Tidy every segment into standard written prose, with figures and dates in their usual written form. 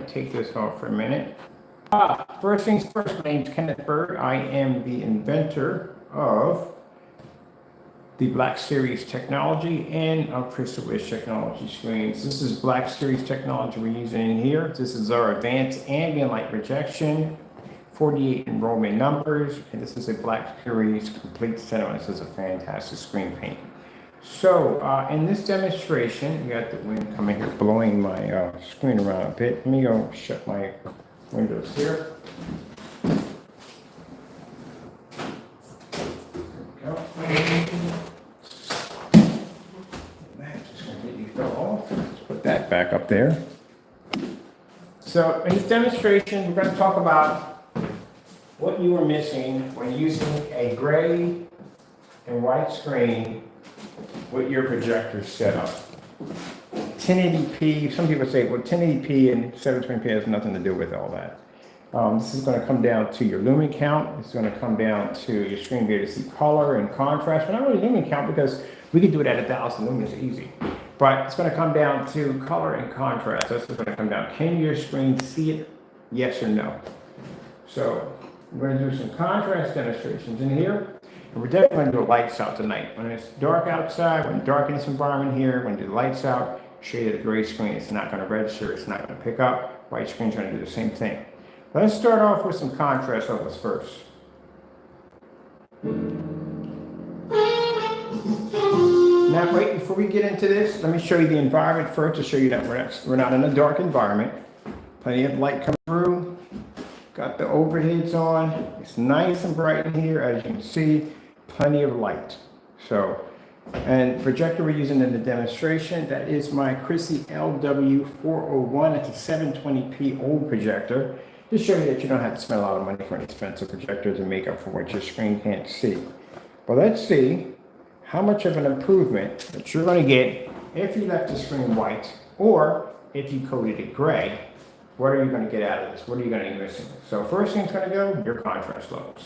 to take this off for a minute. First things first, my name's Kenneth Bird. I am the inventor of the Black Series technology and of Crystal Edge technology screens. This is Black Series technology we're using in here. This is our advanced ambient light projection, 48 enrollment numbers, and this is a Black Series complete setup. This is a fantastic screen paint. So in this demonstration, you got the wind coming here, blowing my screen around a bit. Let me go shut my windows here. There we go. That just completely fell off. Let's put that back up there. So in this demonstration, we're going to talk about what you were missing when using a gray and white screen with your projector setup. 1080p, some people say, well, 1080p and 720p has nothing to do with all that. This is going to come down to your lumen count. It's going to come down to your screen being able to see color and contrast, but not really lumen count because we can do it at 1,000 lumens easy. But it's going to come down to color and contrast. That's what's going to come down. Can your screen see it? Yes or no? So we're going to do some contrast demonstrations in here. And we're definitely going to do lights out tonight. When it's dark outside, when dark in this environment here, when the lights out, shade of the gray screen, it's not going to register, it's not going to pick up. White screen's going to do the same thing. Let's start off with some contrast levels first. Now, wait, before we get into this, let me show you the environment first to show you that we're not in a dark environment. Plenty of light coming through. Got the overheads on. It's nice and bright in here, as you can see. Plenty of light. So, and projector we're using in the demonstration, that is my Chrissy LW401. It's a 720p old projector. Just show you that you don't have to spend a lot of money for an expensive projector to make up for what your screen can't see. But let's see how much of an improvement that you're going to get if you left the screen white or if you coated it gray. What are you going to get out of this? What are you going to be missing? So first thing's going to go, your contrast levels.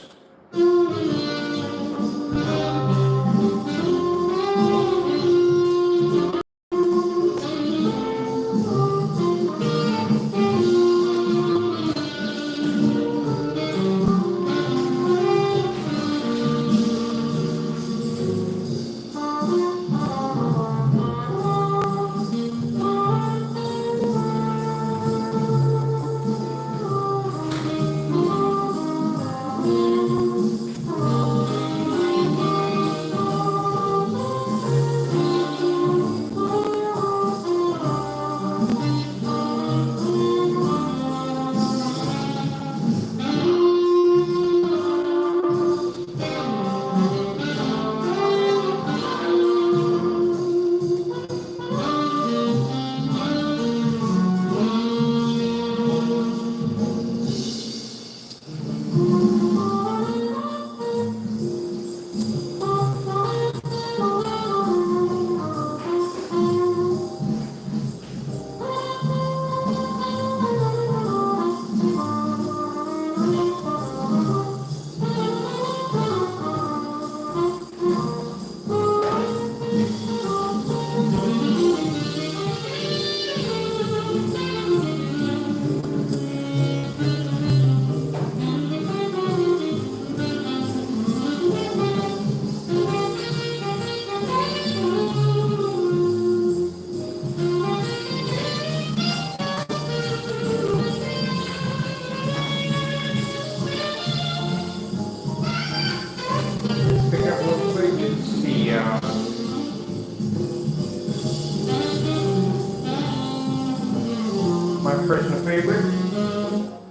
My personal favorite,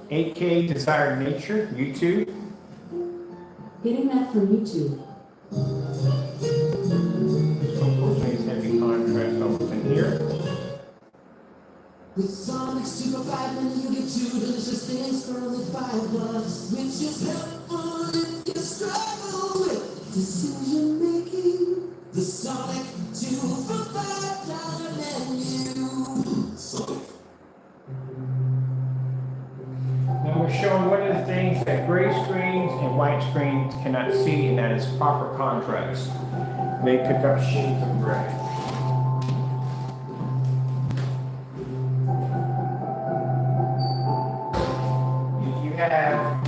8K Desired Nature, YouTube. Getting that from YouTube. Things can be contrast levels in here. With Sonic Super 5 when you get two delicious things for only $5, which is helpful if you struggle with decision making. The Sonic 2 for $5 menu. Sonic. Now we're showing one of the things that gray screens and white screens cannot see, and that is proper contrast. They pick up shades of gray. have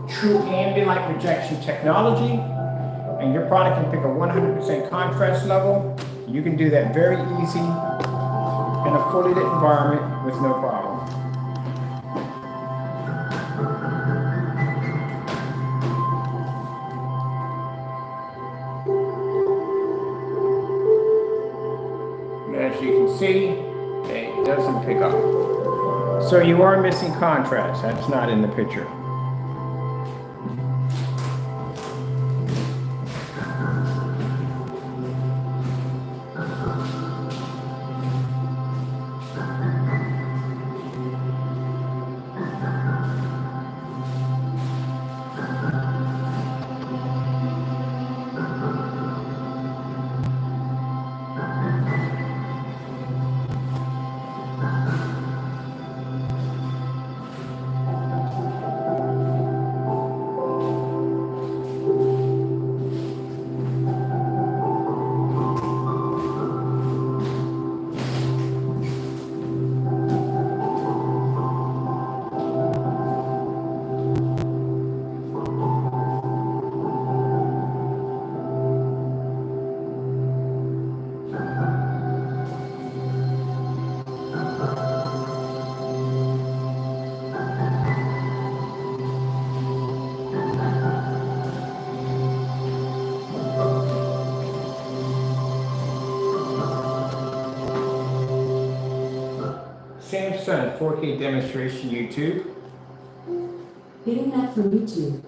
true ambient light projection technology, and your product can pick a 100% contrast level. You can do that very easy in a fully lit environment with no problem. As you can see, it doesn't pick up. So you are missing contrast. That's not in the picture. Samsung 4K demonstration YouTube. Getting that from YouTube.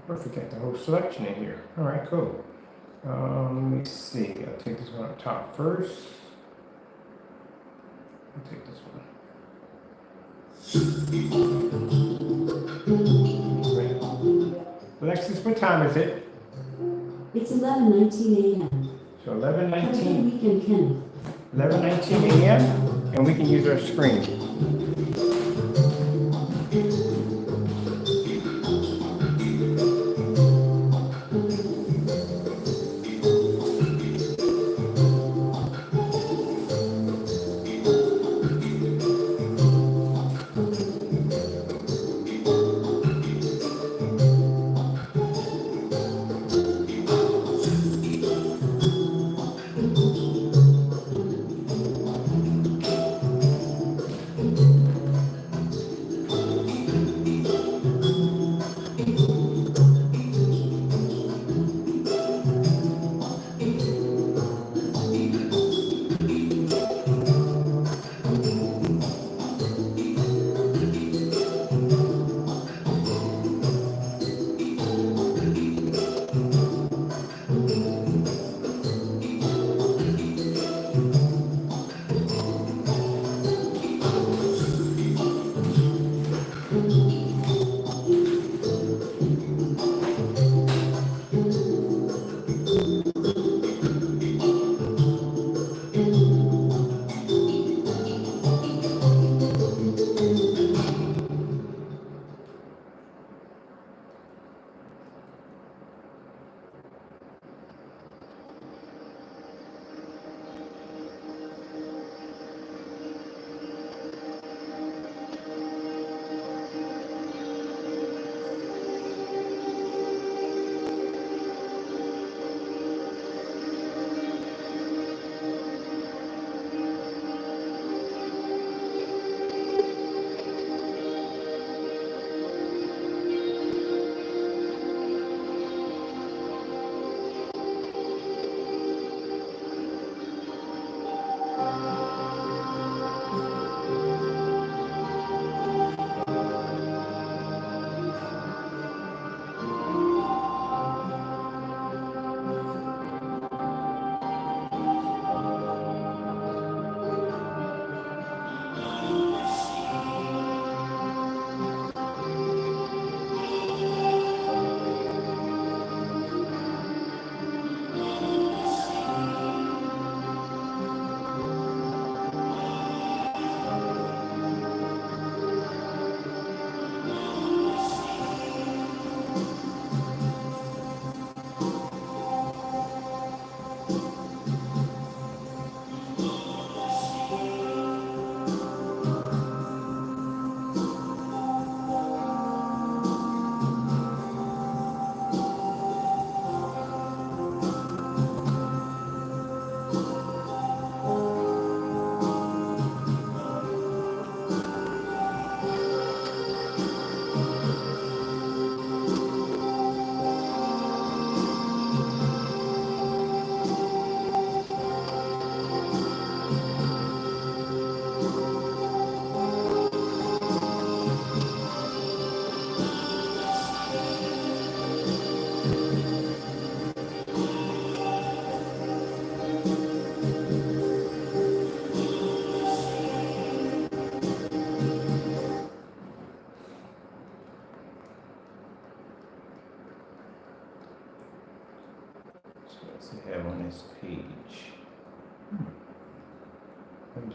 Perfect, got the whole selection in here. All right, cool. Let me see. I'll take this one up top first. I'll take this one. Great. Alexis, what time is it? It's 11:19 a.m. So Have a good 11:19 weekend, Kenny. 11:19 a.m. and we can use our screen.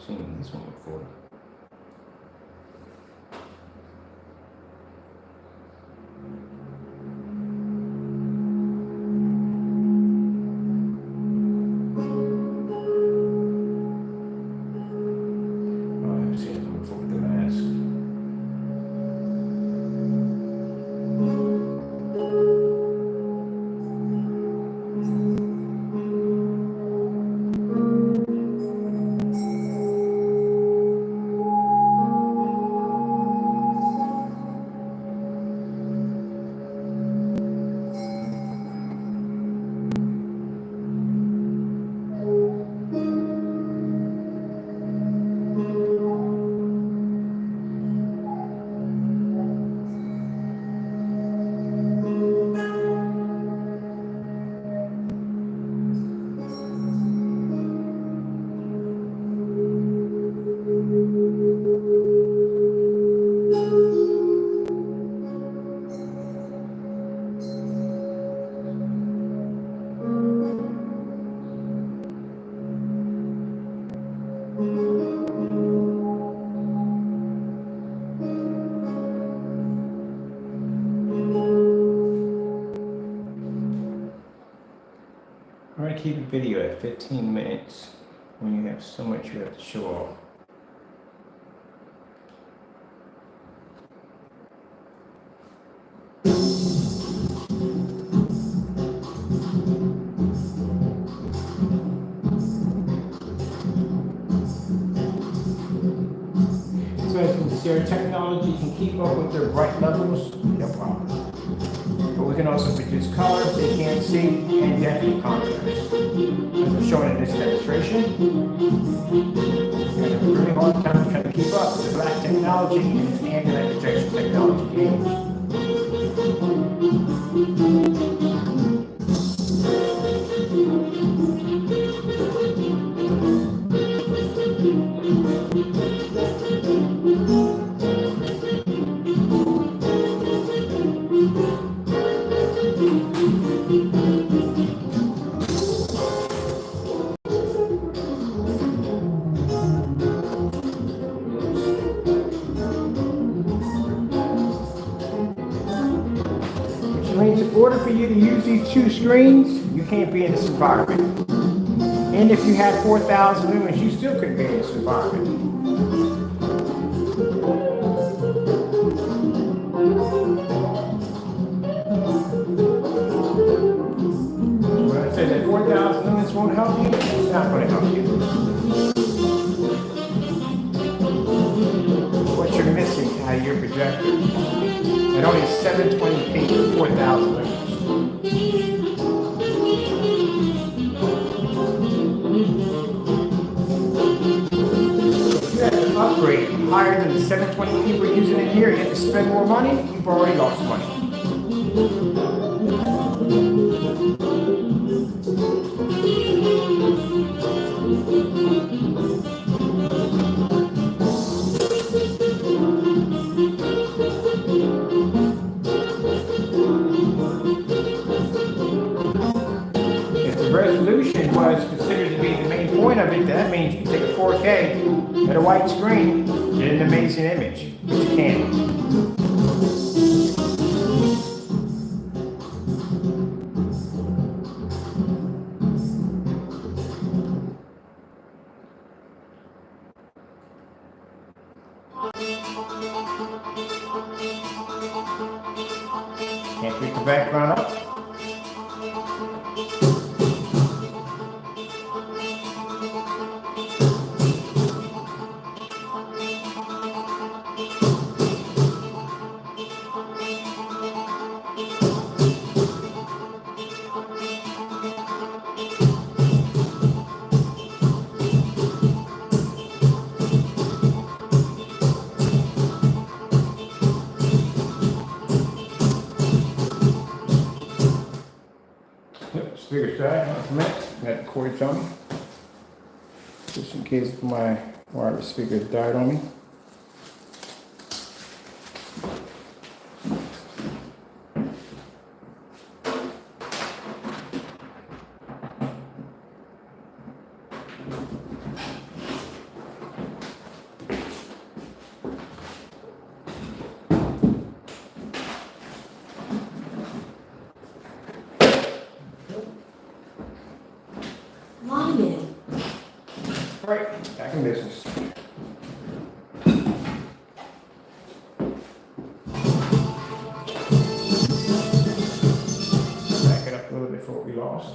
seen this one before. Oh, I've seen it before with the mask. I'm going to keep a video at 15 minutes when you have so much you have to show off. So as you can see, our technology can keep up with their bright levels, no problem. But we can also produce color they can't see and definite contrast. As I'm showing in this demonstration, we have a really hard time trying to keep up with the black technology and its ambient projection technology gains. Which means in order for you to use these two screens, you can't be in this environment. And if you had 4,000 lumens, you still couldn't be in this environment. When I say that 4,000 lumens won't help you, it's not going to help you. What you're missing out of your projector at only 720p with 4,000 lumens. If you had to upgrade higher than the 720p we're using in here, you have to spend more money, you've already lost money. Resolution was considered to be the main point of it. That means you can take a 4K at a white screen, get an amazing image, but you can't. Can't pick the background up. Speaker side, not from it. Got the cords on me. Just in case my wireless speaker died on me. All right, back in business. Back it up a little bit for what we lost.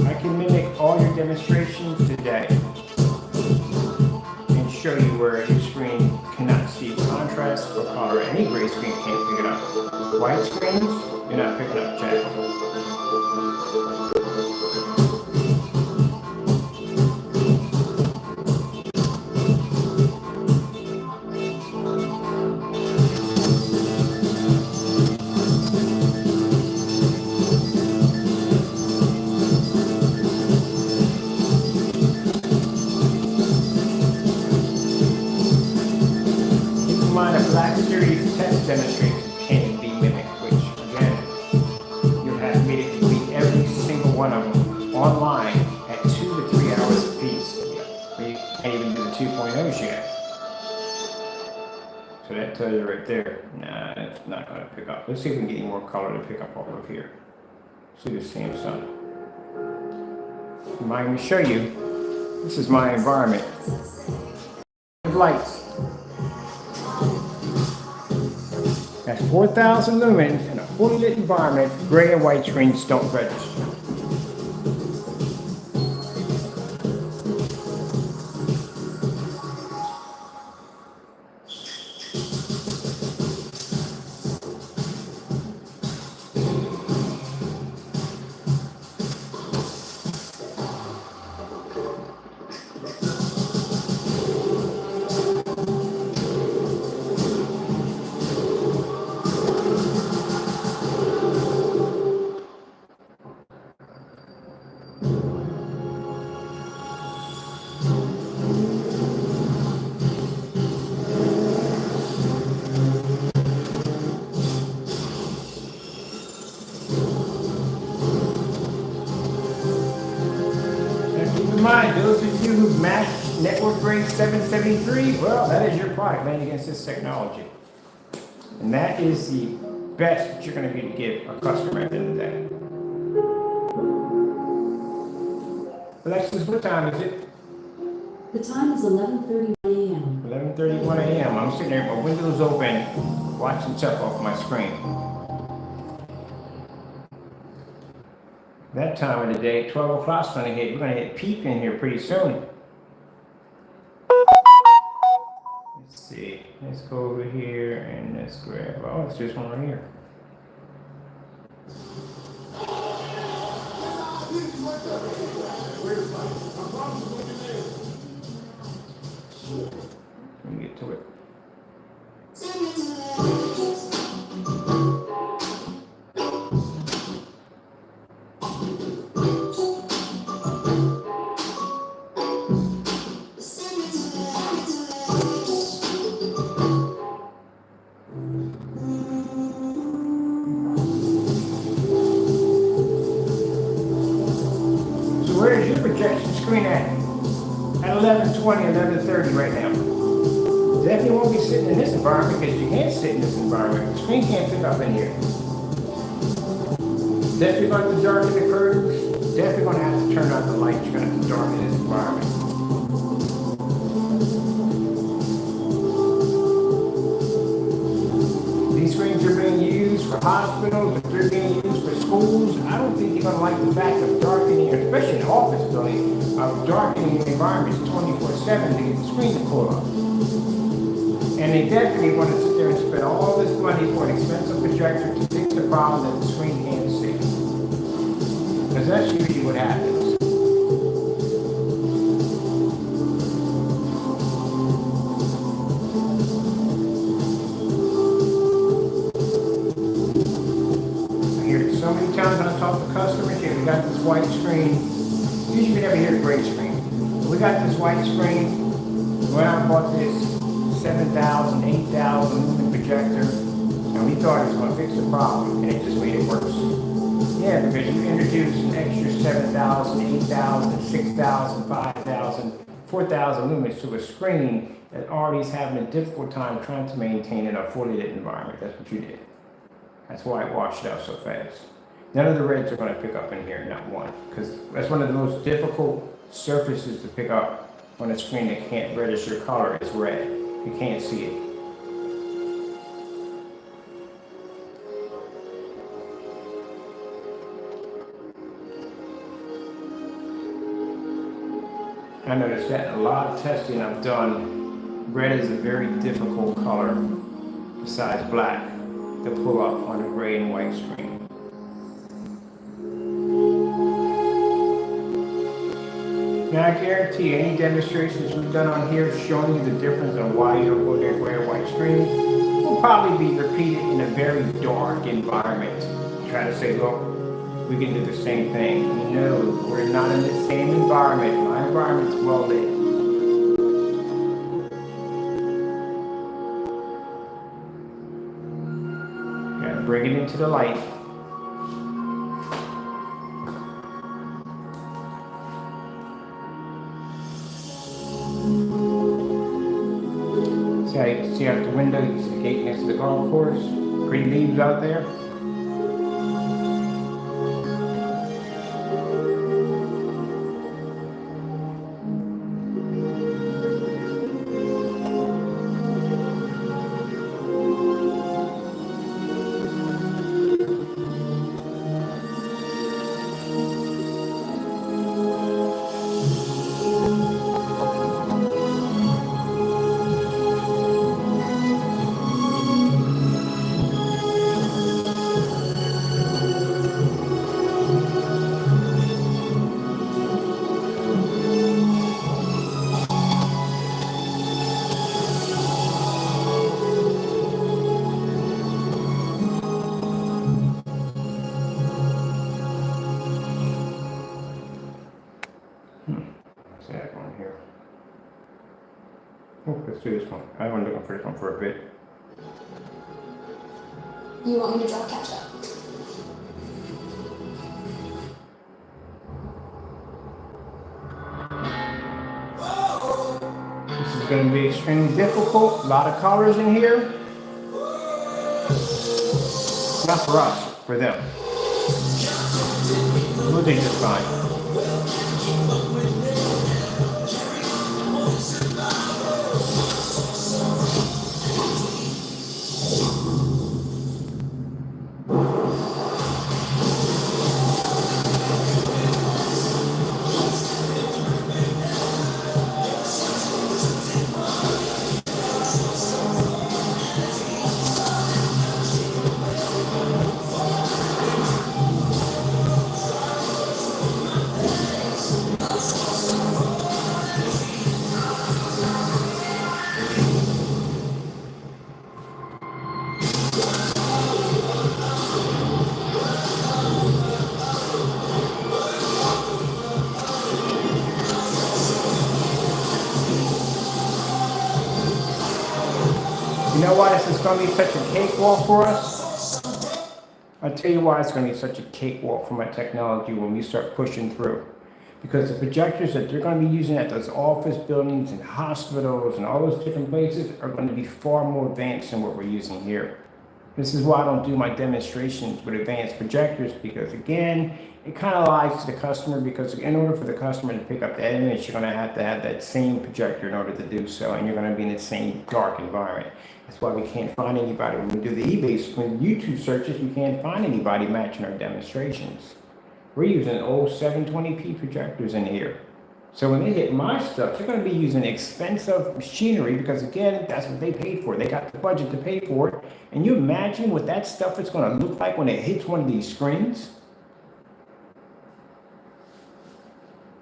I can mimic all your demonstrations today and show you where your screen cannot see contrast or color. Any gray screen can't pick it up. White screens, you're not picking up jack. Keep in mind a Black Series test demonstration can be mimicked, which again, you have immediately beat every single one of them online at 2 to 3 hours apiece. You can't even do the 2.0s yet. So that tells you right there, nah, it's not going to pick up. Let's see if we can get any more color to pick up off of here. See the same sun. I'm going to show you, this is my environment. Light. At 4,000 lumens in a fully lit environment, gray and white screens don't register. Keep in mind, those of you who've matched network grade 773, well, that is your product man against this technology. And that is the best that you're going to be to give a customer at the end of the day. Alexis, what time is it? The time is 11:31 a.m. 11:31 a.m. I'm sitting there with my windows open, watching stuff off my screen. That time of the day, 12 o'clock's going to hit. We're going to hit peak in here pretty soon. Let's see. Let's go over here and let's grab. Oh, it's this one right here. Let me get to it. Where's your projection screen at? At 11:20, 11:30 right now. Definitely won't be sitting in this environment because you can't sit in this environment. The screen can't pick up in here. Definitely going to have to darken the curtains. Definitely going to have to turn out the lights. You're going to have to darken this environment. These screens are being used for hospitals, if they're being used for schools. I don't think you're going to like the fact of darkening, especially in office buildings, of darkening environments 24/7 to get the screen to pull up. And they definitely want to sit there and spend all this money for an expensive projector to fix the problem that the screen can't see. Because that's usually what happens. So many times when I talk to customers, yeah, we got this white screen, Usually we never hear gray screen. We got this white screen. When I bought this 7,000, 8,000 lumen projector, and we thought it was going to fix the problem, and it just made it worse. Yeah, because you introduce an extra 7,000, 8,000, 6,000, 5,000, 4,000 lumens to a screen that already is having a difficult time trying to maintain in a fully lit environment. That's what you did. That's why it washed it out so fast. None of the reds are going to pick up in here, not one, because that's one of the most difficult surfaces to pick up on a screen that can't register color is red. You can't see it. I noticed that in a lot of testing I've done, red is a very difficult color, besides black, to pull up on a gray and white screen. Now I guarantee you, any demonstrations we've done on here showing you the difference on why you don't go to gray or white screens will probably be repeated in a very dark environment. Try to say, look, we can do the same thing. No, we're not in the same environment. My environment's well lit. Gotta bring it into the light. See out the window, you see the gate next to the golf course. Pretty leaves out there. Oh, let's do this one. I've been looking for this one for a bit. You want me to draw catch up? This is going to be extremely difficult. A lot of colors in here. Not for us, for them. We'll do just fine. You know why this is going to be such a cakewalk for us? I'll tell you why it's going to be such a cakewalk for my technology when we start pushing through. Because the projectors that they're going to be using at those office buildings and hospitals and all those different places are going to be far more advanced than what we're using here. This is why I don't do my demonstrations with advanced projectors, because again, it kind of lies to the customer, because in order for the customer to pick up that image, you're going to have that same projector in order to do so, and you're going to be in the same dark environment. That's why we can't find anybody. When we do the eBay, when YouTube searches, we can't find anybody matching our demonstrations. We're using old 720p projectors in here. So when they hit my stuff, they're going to be using expensive machinery, because again, that's what they paid for. They got the budget to pay for it. And you imagine what that stuff is going to look like when it hits one of these screens?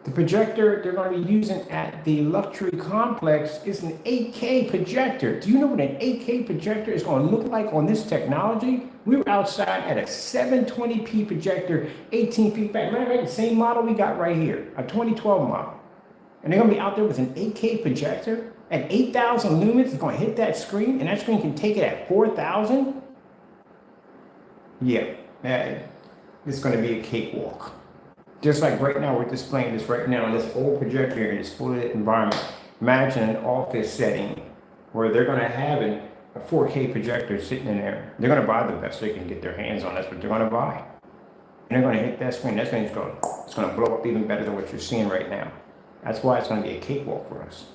The projector they're going to be using at the luxury complex is an 8K projector. Do you know what an 8K projector is going to look like on this technology? We were outside at a 720p projector, 18 feet back. Matter of fact, the same model we got right here, a 2012 model. And they're going to be out there with an 8K projector at 8,000 lumens. It's going to hit that screen, and that screen can take it at 4,000. Yeah, it's going to be a cakewalk. Just like right now, we're displaying this right now on this old projector in this fully lit environment. Imagine an office setting where they're going to have a 4K projector sitting in there. They're going to buy the best they can get their hands on. That's what they're going to buy. And they're going to hit that screen. That screen is going to blow up even better than what you're seeing right now. That's why it's going to be a cakewalk for us.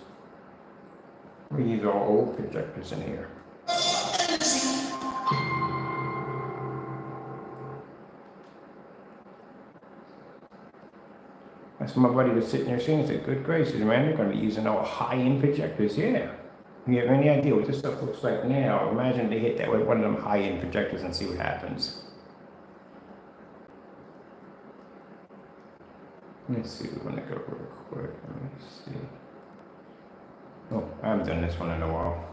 We use all old projectors in here. That's what my buddy was sitting there saying. He said, good gracious, man, they're going to be using all high-end projectors. Yeah. You have any idea what this stuff looks like now? Imagine they hit that with one of them high-end projectors and see what happens. Let's see, we want to go real quick. Let me see. Oh, I haven't done this one in a while.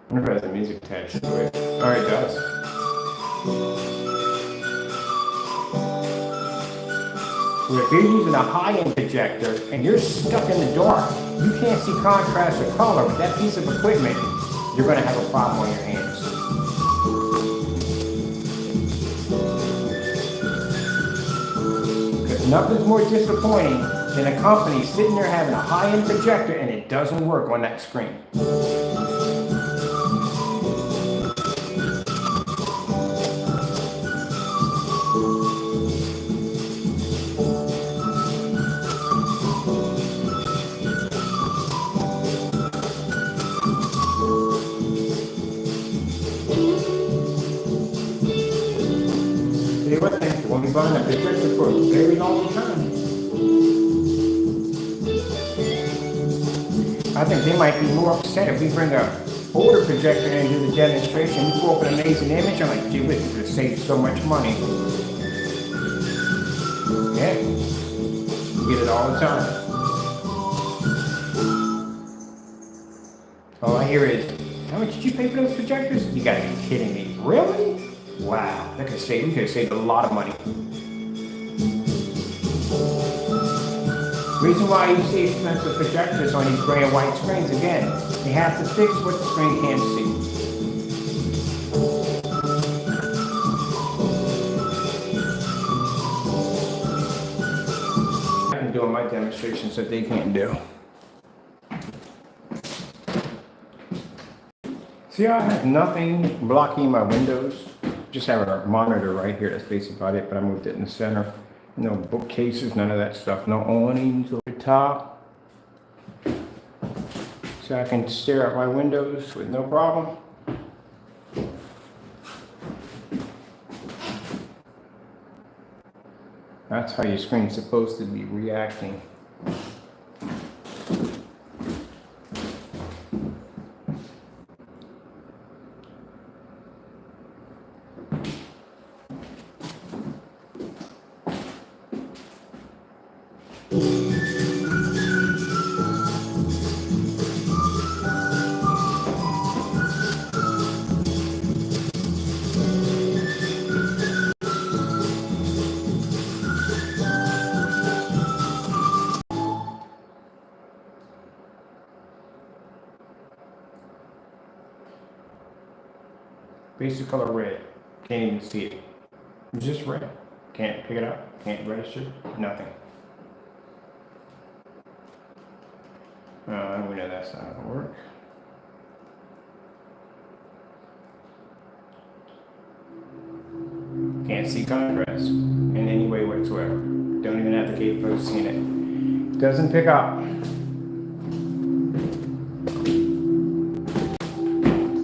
I wonder if it has a music attached to it. Oh, it does. Well, if you're using a high-end projector and you're stuck in the dark, you can't see contrast or color with that piece of equipment, you're going to have a problem on your hands. Because nothing's more disappointing than a company sitting there having a high-end projector and it doesn't work on that screen. When we run a projector for a very long time, I think they might be more upset if we bring a older projector in and do the demonstration. We pull up an amazing image. I'm like, gee whiz, we could save so much money. Yeah, we get it all the time. All I hear is, how much did you pay for those projectors? You gotta be kidding me. Really? Wow, we could have saved a lot of money. Reason why you see expensive projectors on these gray and white screens, again, they have to fix what the screen can't see. I can do my demonstrations that they can't do. See how I have nothing blocking my windows? Just have a monitor right here, that's basically about it, but I moved it in the center. No bookcases, none of that stuff. No awnings over the top. So I can stare at my windows with no problem. That's how your screen's supposed to be reacting. Basic color red. Can't even see it. It's just red. Can't pick it up. Can't register. Nothing. We know that's not gonna work. Can't see contrast in any way whatsoever. Don't even have the capability of seeing it. Doesn't pick up.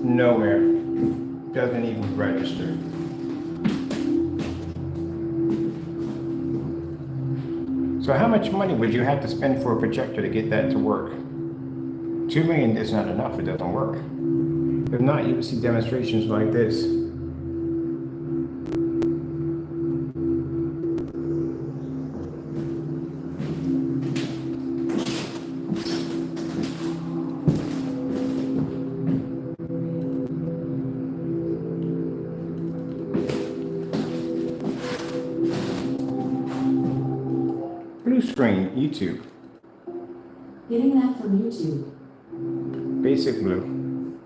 Nowhere. Doesn't even register. So how much money would you have to spend for a projector to get that to work? $2 million is not enough, it doesn't work. If not, you would see demonstrations like this. screen, YouTube. Getting that from YouTube. Basic blue.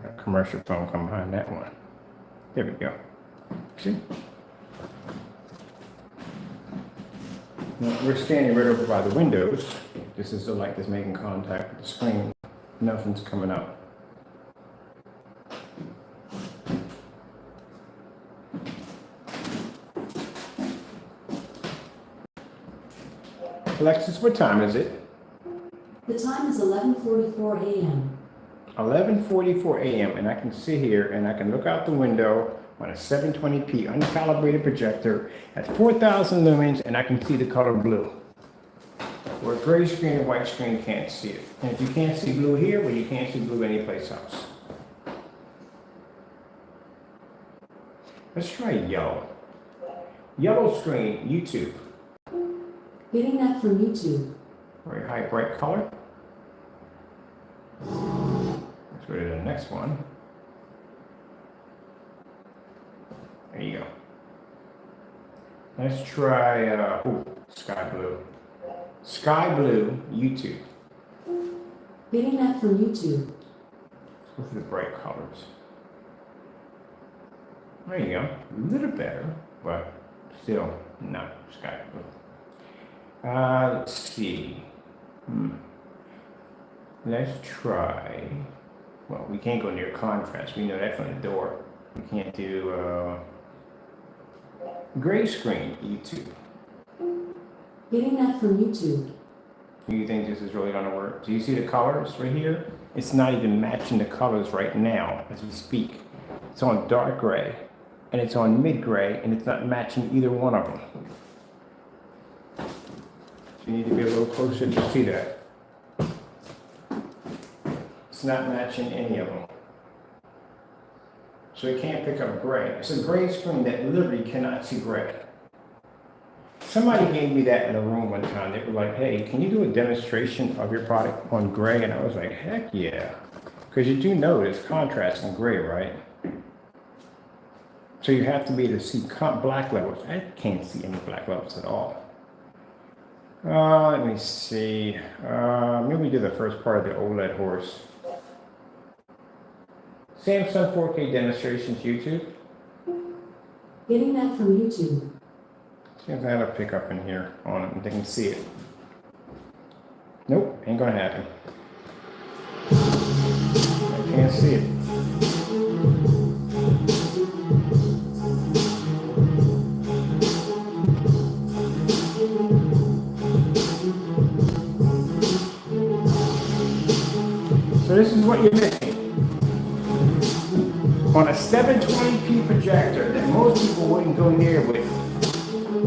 Got a commercial phone come behind that one. There we go. See? Now, we're standing right over by the windows. This is the light that's making contact with the screen. Nothing's coming up. Alexis, what time is it? The time is 11:44 a.m. 11:44 a.m. and I can sit here and I can look out the window on a 720p uncalibrated projector at 4,000 lumens and I can see the color blue. Where gray screen and white screen can't see it. And if you can't see blue here, well, you can't see blue anyplace else. Let's try yellow. Yellow screen, YouTube. Getting that from YouTube. Very high, bright color. Let's go to the next one. There you go. Let's try, sky blue. Sky blue, YouTube. Getting that from YouTube. Let's go for the bright colors. There you go. A little better, but still not sky blue. Let's see. Let's try. Well, we can't go near contrast. We know that from the door. We can't do gray screen, YouTube. Getting that from YouTube. Do you think this is really going to work? Do you see the colors right here? It's not even matching the colors right now as we speak. It's on dark gray, and it's on mid gray, and it's not matching either one of them. So you need to be a little closer to see that. It's not matching any of them. So it can't pick up gray. It's a gray screen that literally cannot see gray. Somebody gave me that in a room one time. They were like, hey, can you do a demonstration of your product on gray? And I was like, heck yeah. Because you do know there's contrast in gray, right? So you have to be able to see black levels. I can't see any black levels at all. Let me see. Maybe we do the first part of the OLED horse. Samsung 4K demonstrations, YouTube. Getting that from YouTube. See if I have a pickup in here on it and they can see it. Nope, ain't gonna happen. I can't see it. So this is what you're missing. On a 720p projector that most people wouldn't go near with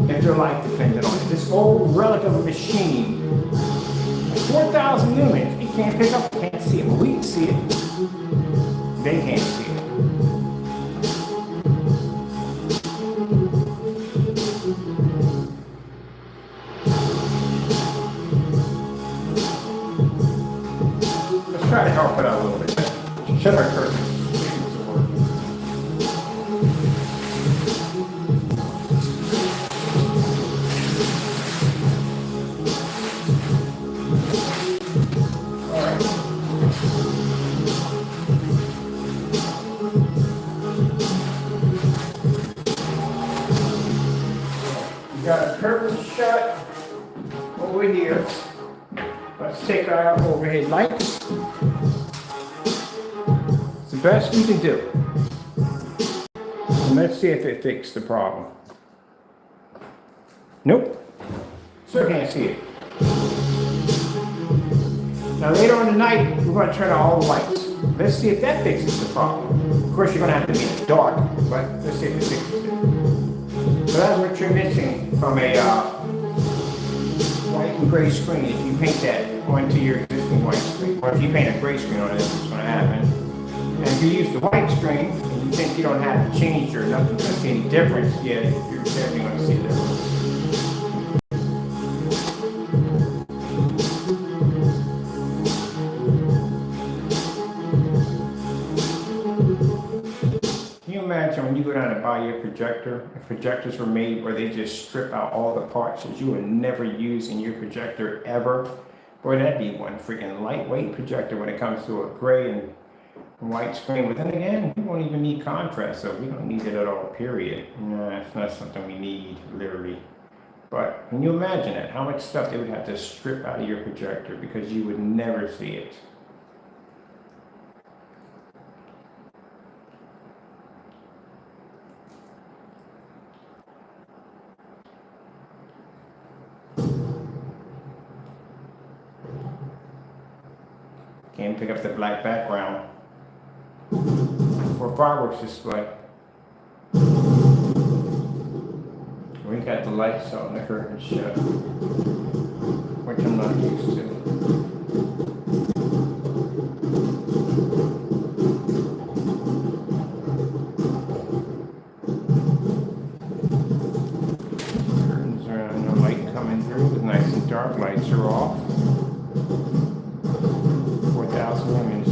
if their life depended on it. This old relic of a machine, 4,000 lumens, it can't pick up, can't see it. But we can see it. They can't see it. Let's try to help it out a little bit. Shut our curtains. Got a curtain shut over here. Let's take our overhead lights. It's the best we can do. And let's see if it fixed the problem. Nope. Still can't see it. Now later on tonight, we're going to turn on all the lights. Let's see if that fixes the problem. Of course, you're going to have to be in the dark, but let's see if it fixes it. So that's what you're missing from a white and gray screen. If you paint that onto your existing white screen, or if you paint a gray screen on it, that's what's going to happen. And if you use the white screen and you think you don't have to change or nothing's going to see any difference, yeah, you're definitely going to see a difference. Can you imagine when you go go down and buy your projector, if projectors were made where they just strip out all the parts that you would never use in your projector ever, boy, that'd be one freaking lightweight projector when it comes to a gray and white screen. But then again, we won't even need contrast, so we don't need it at all, period. No, it's not something we need, literally. But can you imagine that? How much stuff they would have to strip out of your projector because you would never see it. Can't pick up the black background for fireworks display. We got the lights out and the curtains shut, which I'm not used to. Curtains are on, no light coming through, the nice and dark lights are off. 4,000 lumens.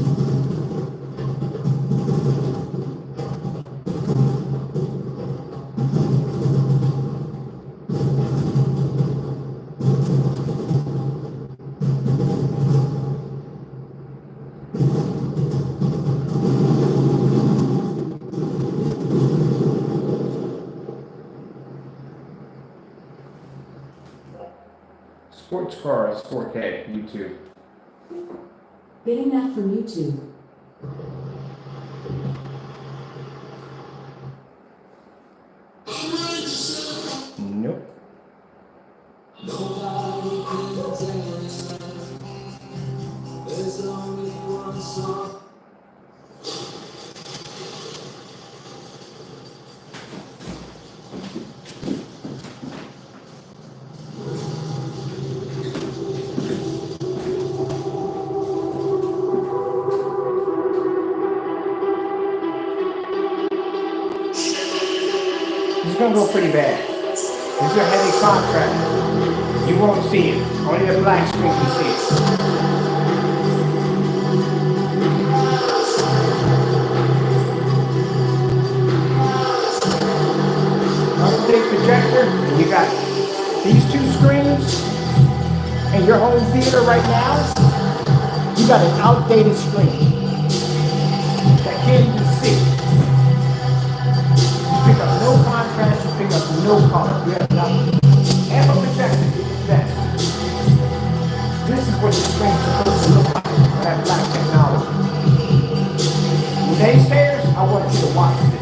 Sports cars, 4K, YouTube. Getting that from YouTube. Nope. Nobody can dance. There's only one song. It's gonna go pretty bad. This is a heavy contract. You won't see it. Only the black screen can see it. Up-to-date projector, and you got these two screens in your home theater right now. You got an outdated screen that can't even see. Pick up no contrast, you pick up no color. You have nothing. Half a projector is the best. This is what the screen's supposed to look like with that black technology. Naysayers, I want you to watch this.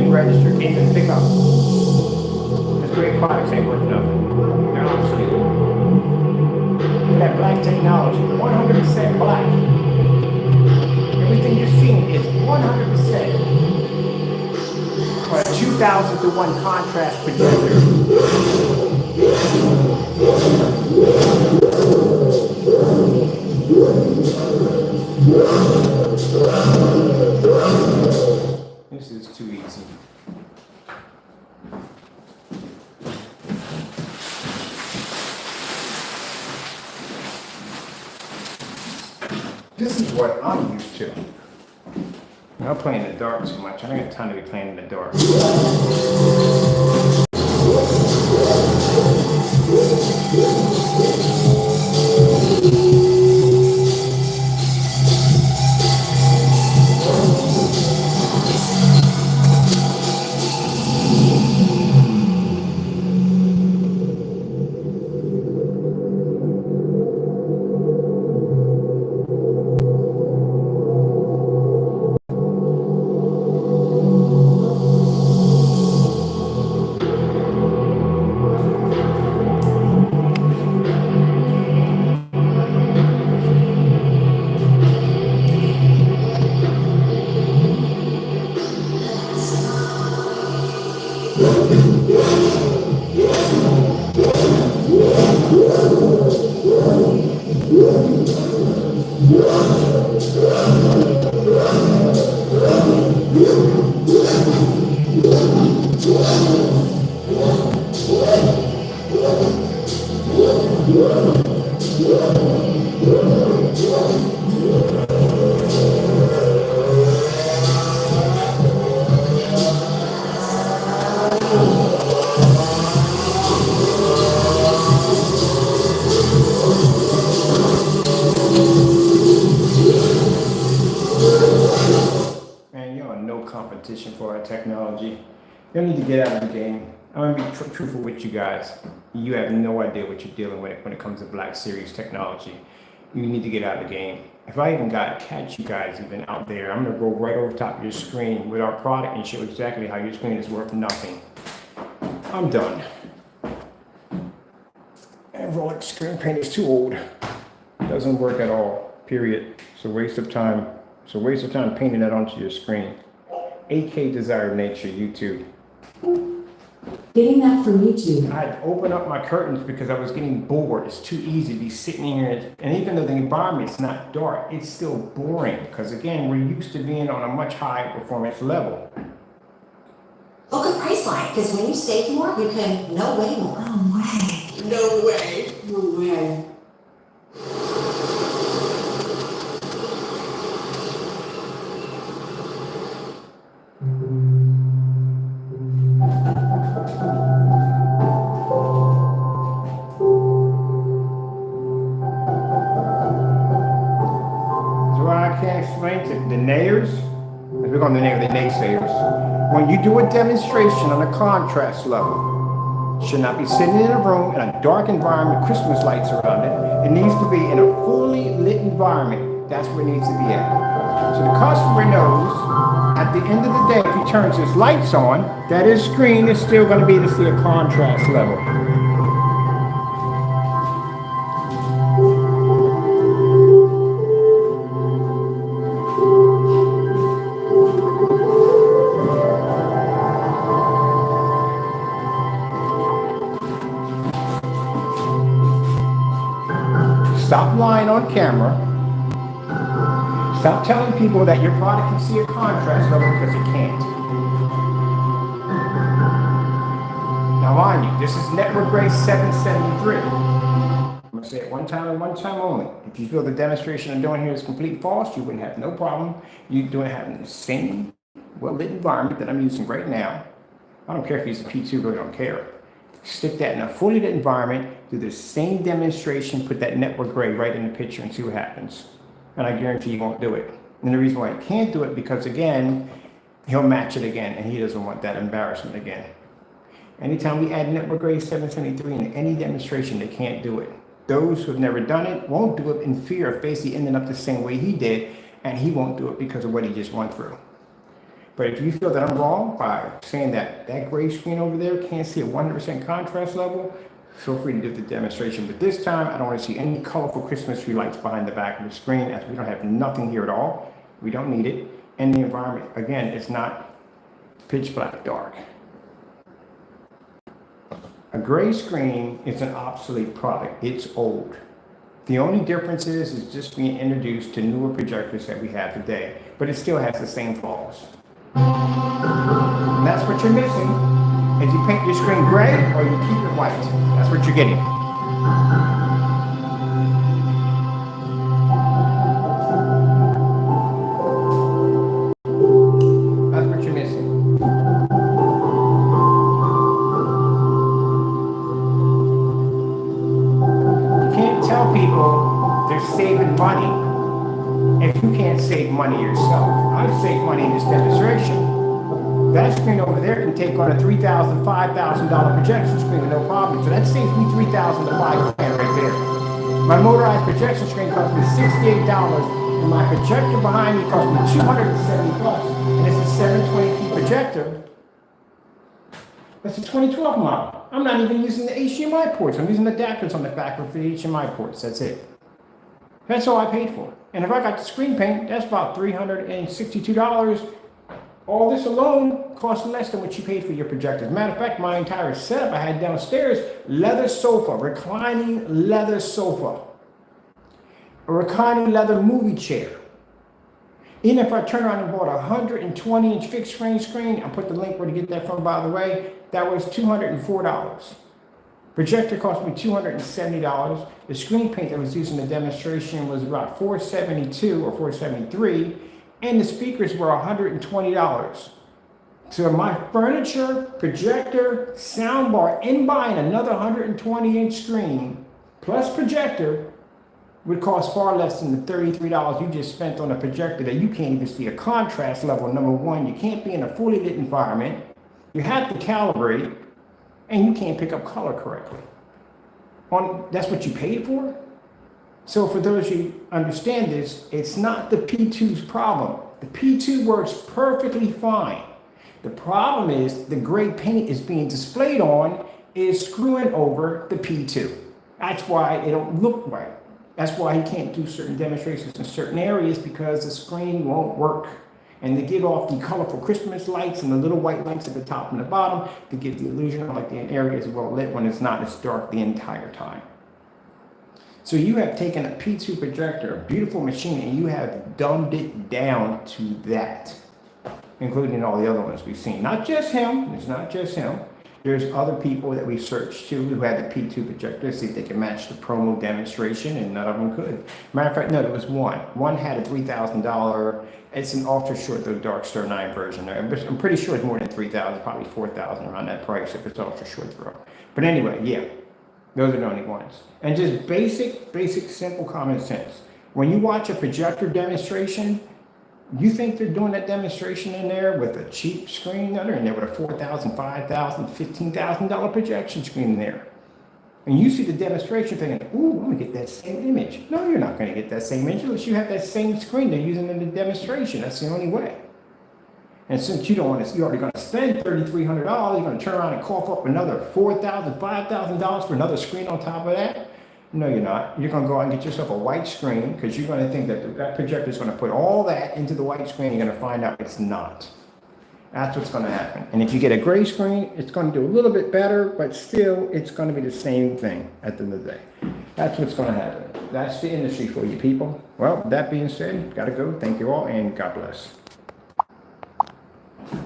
Register, can't even pick up. Those great products ain't worth nothing. They're obsolete. That black technology, 100% black. Everything you're seeing is 100%. Or a 2,000 to 1 contrast projector. This is too easy. This is what I'm used to. I'm not playing in the dark too much. I don't have time to be playing in the dark. competition for our technology. You need to get out of the game. I'm gonna be truthful with you guys. You have no idea what you're dealing with when it comes to Black Series technology. You need to get out of the game. If I even catch you guys even out there, I'm gonna go right over top of your screen with our product and show exactly how your screen is worth nothing. I'm done. And Rolex screen paint is too old. Doesn't work at all, period. It's a waste of time. It's a waste of time painting that onto your screen. 8K Desired Nature, YouTube. Getting that from YouTube. I had to open up my curtains because I was getting bored. It's too easy to be sitting here. And even though the environment's not dark, it's still boring. Because again, we're used to being on a much higher performance level. Look at Priceline, because when you save more, you can no way more. No way. No way. No way. The naysayers, we're going to name the naysayers. When you do a demonstration on a contrast level, you should not be sitting in a room in a dark environment, Christmas lights around it. It needs to be in a fully lit environment. That's where it needs to be at. So the customer knows at the end of the day, if he turns his lights on, that his screen is still going to be able to see a contrast level. Stop lying on camera. Stop telling people that your product can see a contrast level because it can't. Now mind you, this is network grade 773. I'm going to say it one time and one time only. If you feel the demonstration I'm doing here is complete false, you wouldn't have no problem. You doing having the same well-lit environment that I'm using right now. I don't care if it's a P2, really don't care. Stick that in a fully lit environment, do the same demonstration, put that network gray right in the picture and see what happens. And I guarantee you won't do it. And the reason why he can't do it, because again, he'll match it again and he doesn't want that embarrassment again. Anytime we add network gray 773 in any demonstration, they can't do it. Those who have never done it won't do it in fear of basically ending up the same way he did, and he won't do it because of what he just went through. But if you feel that I'm wrong by saying that that gray screen over there can't see a 100% contrast level, feel free to do the demonstration. But this time, I don't want to see any colorful Christmas tree lights behind the back of the screen, as we don't have nothing here at all. We don't need it. And the environment, again, it's not pitch black dark. A gray screen is an obsolete product. It's old. The only difference is just being introduced to newer projectors that we have today, but it still has the same flaws. And that's what you're missing. Is you paint your screen gray or you keep it white. That's what you're getting. That's what you're missing. You can't tell people they're saving money if you can't save money yourself. I've saved money in this demonstration. That screen over there can take on a $3,000, $5,000 projection screen with no problem. So that saves me $3,000 to $5,000 right there. My motorized projection screen cost me $68, and my projector behind me cost me $270 plus. And it's a 720p projector. That's a 2012 model. I'm not even using the HDMI ports. I'm using adapters on the back for the HDMI ports. That's it. That's all I paid for. And if I got the screen paint, that's about $362. All this alone costs less than what you paid for your projector. As a matter of fact, my entire setup I had downstairs, leather sofa, reclining leather sofa, a reclining leather movie chair. Even if I turn around and bought a 120-inch fixed screen, I'll put the link where to get that from, by the way, that was $204. Projector cost me $270. The screen paint that was used in the demonstration was about $472 or $473. And the speakers were $120. So my furniture, projector, soundbar, and buying another 120-inch screen plus projector would cost far less than the $33 you just spent on a projector that you can't even see a contrast level. Number one, you can't be in a fully lit environment. You have to calibrate, and you can't pick up color correctly. That's what you paid for? So for those who understand this, it's not the P2's problem. The P2 works perfectly fine. The problem is the gray paint is being displayed on is screwing over the P2. That's why it don't look right. That's why he can't do certain demonstrations in certain areas, because the screen won't work. And they give off the colorful Christmas lights and the little white lights at the top and the bottom to give the illusion of like the area is well lit when it's not. It's dark the entire time. So you have taken a P2 projector, a beautiful machine, and you have dumbed it down to that, including all the other ones we've seen. Not just him. It's not just him. There's other people that we searched too who had the P2 projector, see if they could match the promo demonstration, and none of them could. Matter of fact, no, there was one. One had a $3,000. It's an ultra short, the Dark Star 9 version there. I'm pretty sure it's more than 3,000, probably 4,000 around that price if it's ultra short throw. But anyway, yeah, those are the only ones. And just basic, simple common sense. When you watch a projector demonstration, you think they're doing that demonstration in there with a cheap screen? No, they're in there with a $4,000, $5,000, $15,000 projection screen in there. And you see the demonstration thinking, ooh, I'm gonna get that same image. No, you're not gonna get that same image unless you have that same screen they're using in the demonstration. That's the only way. And since you don't want to, you're already gonna spend $3,300, you're gonna turn around and cough up another $4,000, $5,000 for another screen on top of that? No, you're not. You're gonna go out and get yourself a white screen because you're gonna think that that projector is gonna put all that into the white screen. You're gonna find out it's not. That's what's gonna happen. And if you get a gray screen, it's gonna do a little bit better, but still, it's gonna be the same thing at the end of the day. That's what's gonna happen. That's the industry for you people. Well, that being said, gotta go. Thank you all, and God bless.